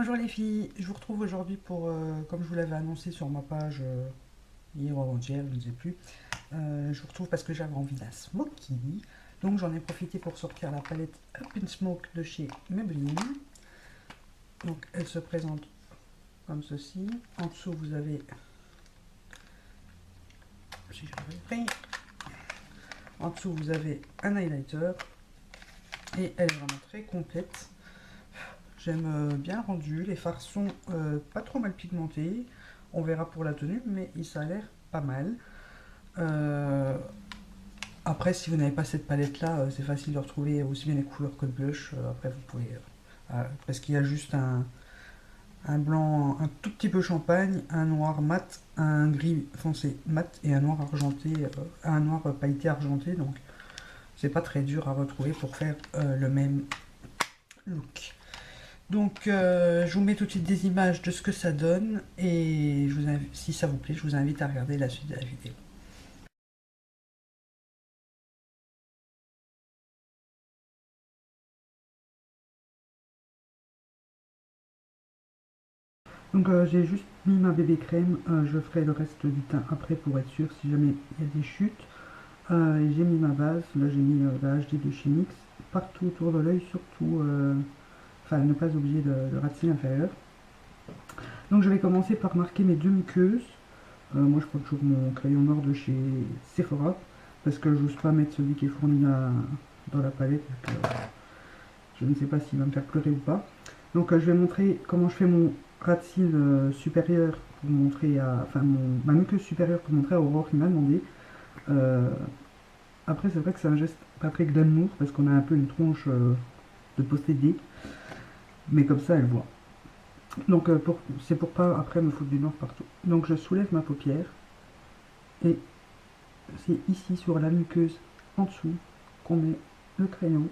Bonjour les filles, je vous retrouve aujourd'hui pour, comme je vous l'avais annoncé sur ma page hier ou avant-hier, je ne sais plus, je vous retrouve parce que j'avais envie d'un smoky. Donc j'en ai profité pour sortir la palette Up in Smoke de chez Maybelline. Donc elle se présente comme ceci. En dessous vous avez, si j'avais pris, en dessous vous avez un highlighter et elle est vraiment très complète. J'aime bien le rendu, les fards sont pas trop mal pigmentés. On verra pour la tenue, mais ça a l'air pas mal. Euh, Après, si vous n'avez pas cette palette-là, c'est facile de retrouver aussi bien les couleurs que le blush. Après, vous pouvez. Parce qu'il y a juste un blanc un tout petit peu champagne, un noir mat, un gris foncé mat et un noir argenté, un noir pailleté argenté. Donc, c'est pas très dur à retrouver pour faire le même look. Donc, je vous mets tout de suite des images de ce que ça donne. Et si ça vous plaît, je vous invite à regarder la suite de la vidéo. Donc j'ai juste mis ma bébé crème, je ferai le reste du teint après pour être sûr si jamais il y a des chutes. Et j'ai mis ma base, là j'ai mis la HD de chez NYX, partout autour de l'œil, surtout, enfin ne pas oublier le racine inférieur. Donc je vais commencer par marquer mes deux muqueuses. Moi je prends toujours mon crayon noir de chez Sephora, parce que je n'ose pas mettre celui qui est fourni dans la palette, parce que je ne sais pas s'il va me faire pleurer ou pas. Donc je vais montrer comment je fais mon ras de cils supérieur pour montrer à. Enfin ma muqueuse supérieure pour montrer à Aurore qui m'a demandé. Euh, Après c'est vrai que c'est un geste pas très glamour parce qu'on a un peu une tronche de possédé. Mais comme ça elle voit. Donc c'est pour pas après me foutre du noir partout. Donc je soulève ma paupière et c'est ici sur la muqueuse en dessous qu'on met le crayon.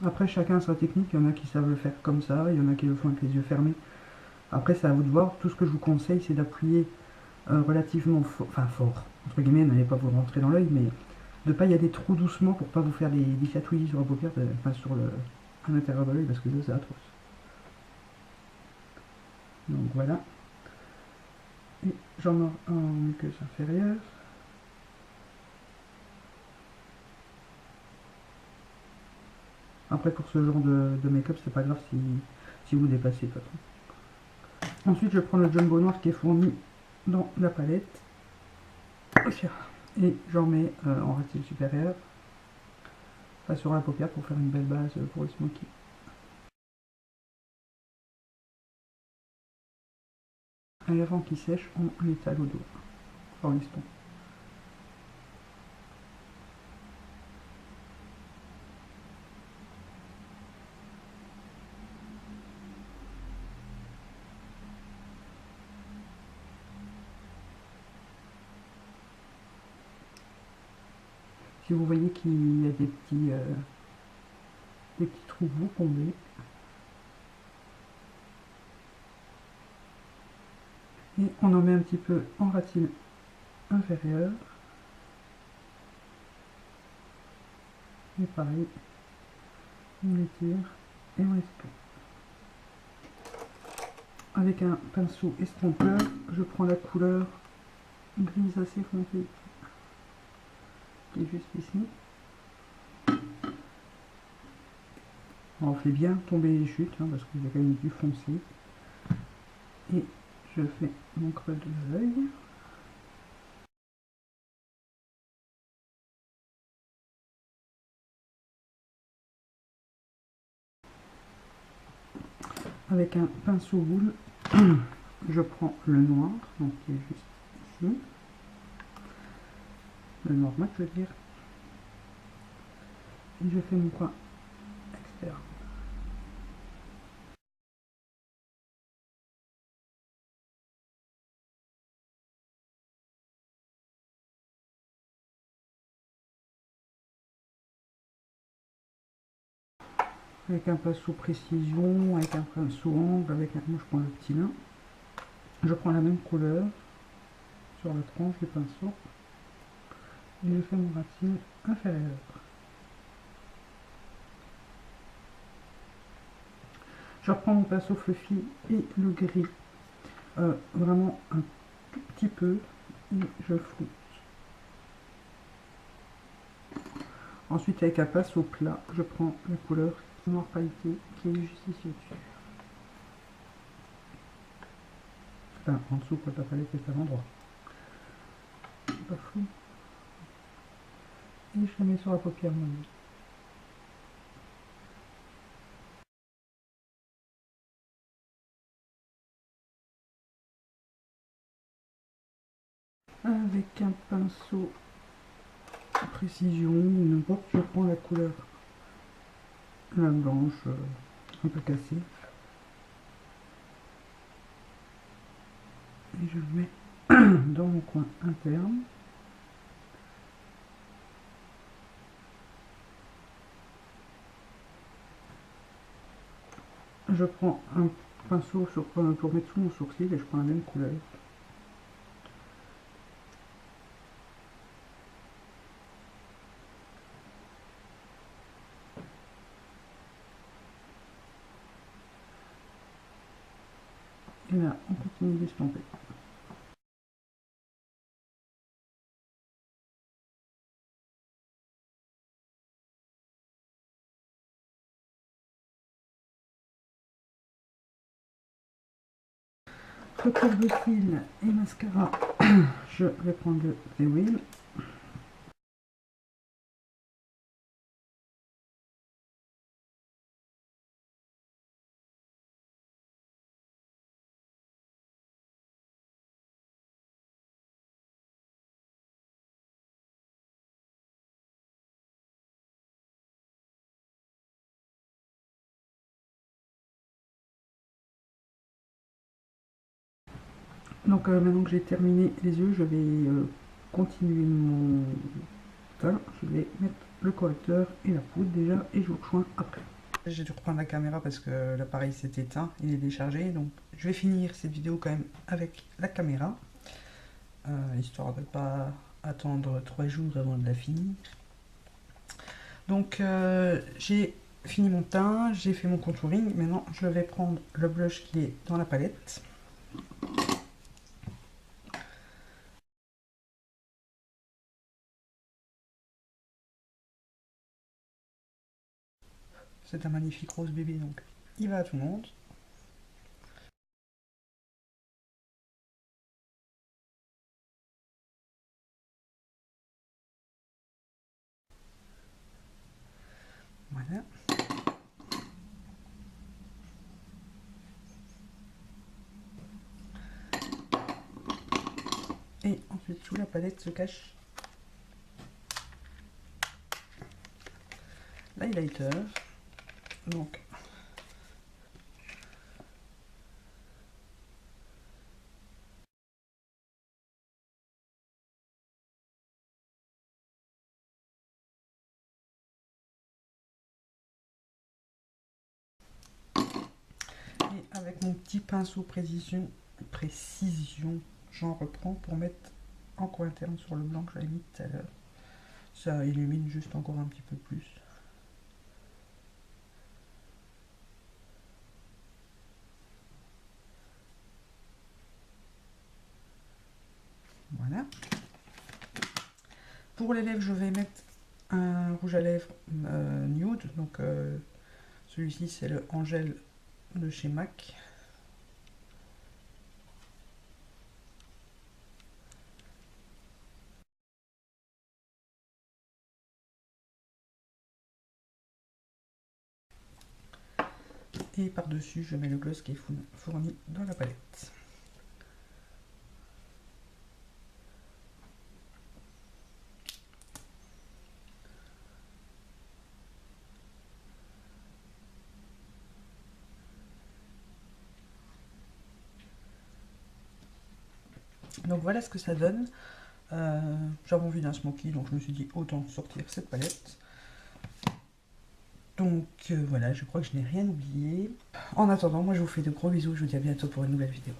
Après chacun a sa technique, il y en a qui savent le faire comme ça, il y en a qui le font avec les yeux fermés. Après, c'est à vous de voir. Tout ce que je vous conseille, c'est d'appuyer relativement fort, enfin fort, entre guillemets, n'allez pas vous rentrer dans l'œil, mais de pas y aller trop doucement pour pas vous faire des chatouillis sur la paupière, enfin sur à l'intérieur de l'œil, parce que ça, c'est atroce. Donc voilà. Et j'en ai un en muqueuse inférieure. Après, pour ce genre de make-up, c'est pas grave si vous dépassez pas trop. Ensuite, je prends le jumbo noir qui est fourni dans la palette. Et j'en mets en racine supérieure, pas sur la paupière pour faire une belle base pour le smoky. Et avant qu'il sèche, on l'étale au dos, en lestons. Si vous voyez qu'il y a des petits trous, vous comblez. Et on en met un petit peu en racine inférieure. Et pareil, on étire et on estompe. Avec un pinceau estompeur, je prends la couleur grise assez foncée, qui est juste ici. On fait bien tomber les chutes, parce qu'il y a quand même du foncé. Et je fais mon creux de l'œil. Avec un pinceau boule, je prends le noir, donc qui est juste ici. Le noir mat, je veux dire. Et je fais mon coin externe. Avec un pinceau précision, avec un pinceau angle, moi je prends le petit lin. Je prends la même couleur sur la tranche du pinceau et je fais mon racine inférieure. Je reprends mon pinceau fluffy et le gris, vraiment un tout petit peu, et je froute. Ensuite, avec un pinceau plat, je prends la couleur noir pailleté qui est juste ici au-dessus. Enfin, en dessous, quoi, la palette est à l'endroit. Pas fou. Et je la mets sur la paupière moyenne. Avec un pinceau à précision, n'importe, je prends la couleur, la blanche, un peu cassée. Et je le mets dans mon coin interne. Je prends un pinceau pour mettre sous mon sourcil et je prends la même couleur. Et là, on continue d'estomper. Recouvre de cils et mascara, je vais prendre le The Wheel. Donc maintenant que j'ai terminé les yeux, je vais continuer mon teint. Je vais mettre le correcteur et la poudre déjà et je vous rejoins après. J'ai dû reprendre la caméra parce que l'appareil s'est éteint, il est déchargé. Donc je vais finir cette vidéo quand même avec la caméra, histoire de ne pas attendre 3 jours avant de la finir. Donc j'ai fini mon teint, j'ai fait mon contouring. Maintenant je vais prendre le blush qui est dans la palette. C'est un magnifique rose bébé, donc il va à tout le monde. Voilà. Et ensuite, sous la palette se cache l'highlighter. Donc, et avec mon petit pinceau précision, j'en reprends pour mettre en coin interne sur le blanc que j'avais mis tout à l'heure. Ça illumine juste encore un petit peu plus. Voilà. Pour les lèvres, je vais mettre un rouge à lèvres nude. Donc celui-ci, c'est le Angel de chez MAC. Et par-dessus, je mets le gloss qui est fourni dans la palette. Donc voilà ce que ça donne. J'avais envie d'un smoky, donc je me suis dit autant sortir cette palette. Donc voilà, je crois que je n'ai rien oublié. En attendant, moi je vous fais de gros bisous, je vous dis à bientôt pour une nouvelle vidéo.